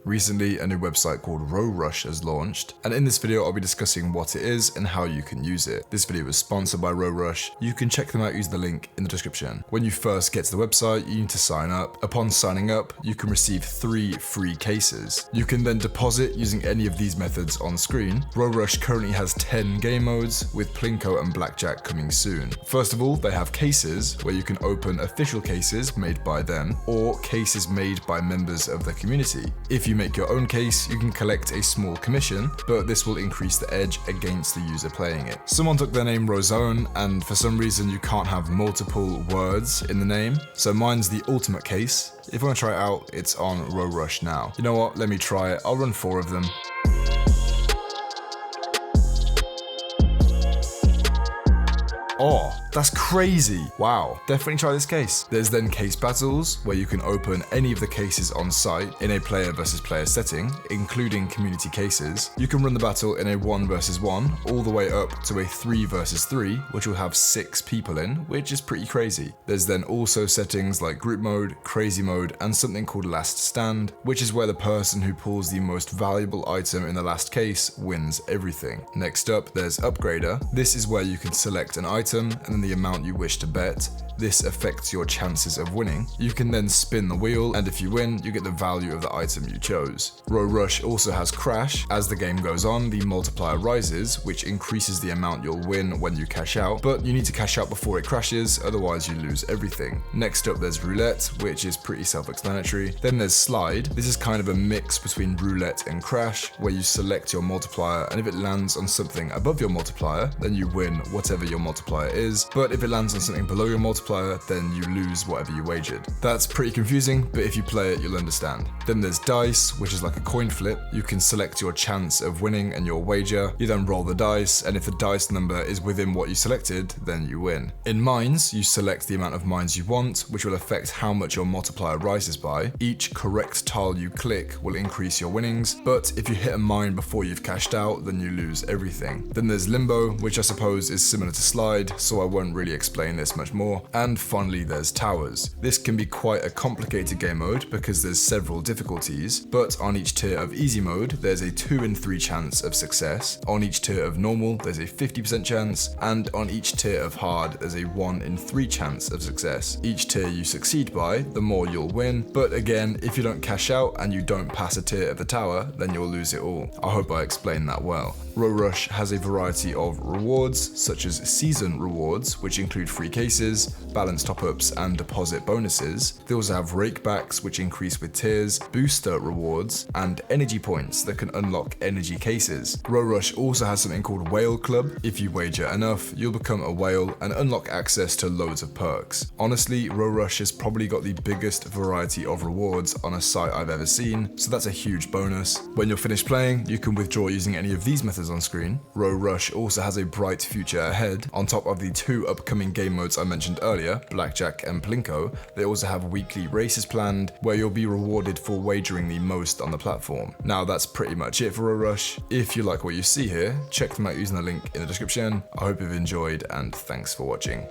Recently, a new website called RoRush has launched, and in this video I'll be discussing what it is and how you can use it. This video is sponsored by RoRush. You can check them out using the link in the description. When you first get to the website, you need to sign up. Upon signing up, you can receive 3 free cases. You can then deposit using any of these methods on screen. RoRush currently has 10 game modes, with Plinko and Blackjack coming soon. First of all, they have cases, where you can open official cases made by them, or cases made by members of the community. If you make your own case, you can collect a small commission, but this will increase the edge against the user playing it. Someone took their name Rozone, and for some reason you can't have multiple words in the name, so mine's the ultimate case. If you want to try it out, it's on RoRush now. You know what, let me try it. I'll run 4 of them. Oh, that's crazy. Wow, definitely try this case. There's then case battles, where you can open any of the cases on site in a player versus player setting, including community cases. You can run the battle in a 1 versus 1, all the way up to a 3 versus 3, which will have 6 people in, which is pretty crazy. There's then also settings like group mode, crazy mode, and something called last stand, which is where the person who pulls the most valuable item in the last case wins everything. Next up, there's upgrader. This is where you can select an item and then the amount you wish to bet. This affects your chances of winning. You can then spin the wheel, and if you win, you get the value of the item you chose. RoRush also has crash. As the game goes on, the multiplier rises, which increases the amount you'll win when you cash out, but you need to cash out before it crashes, otherwise you lose everything. Next up, there's roulette, which is pretty self-explanatory. Then there's slide. This is kind of a mix between roulette and crash, where you select your multiplier, and if it lands on something above your multiplier, then you win whatever your multiplier is, but if it lands on something below your multiplier, then you lose whatever you wagered. That's pretty confusing, but if you play it, you'll understand. Then there's dice, which is like a coin flip. You can select your chance of winning and your wager. You then roll the dice, and if the dice number is within what you selected, then you win. In mines, you select the amount of mines you want, which will affect how much your multiplier rises by. Each correct tile you click will increase your winnings, but if you hit a mine before you've cashed out, then you lose everything. Then there's limbo, which I suppose is similar to slide, so I won't really explain this much more. And finally, there's towers. This can be quite a complicated game mode because there's several difficulties, but on each tier of easy mode, there's a 2 in 3 chance of success. On each tier of normal, there's a 50% chance, and on each tier of hard, there's a 1 in 3 chance of success. Each tier you succeed by, the more you'll win, but again, if you don't cash out and you don't pass a tier of the tower, then you'll lose it all. I hope I explained that well. RoRush has a variety of rewards, such as season rewards, which include free cases, balance top-ups, and deposit bonuses. They also have rakebacks, which increase with tiers, booster rewards, and energy points that can unlock energy cases. RoRush also has something called Whale Club. If you wager enough, you'll become a whale and unlock access to loads of perks. Honestly, RoRush has probably got the biggest variety of rewards on a site I've ever seen, so that's a huge bonus. When you're finished playing, you can withdraw using any of these methods on screen. RoRush also has a bright future ahead. On top of the 2 upcoming game modes I mentioned earlier, Blackjack and Plinko, they also have weekly races planned where you'll be rewarded for wagering the most on the platform. Now that's pretty much it for RoRush. If you like what you see here, check them out using the link in the description. I hope you've enjoyed, and thanks for watching.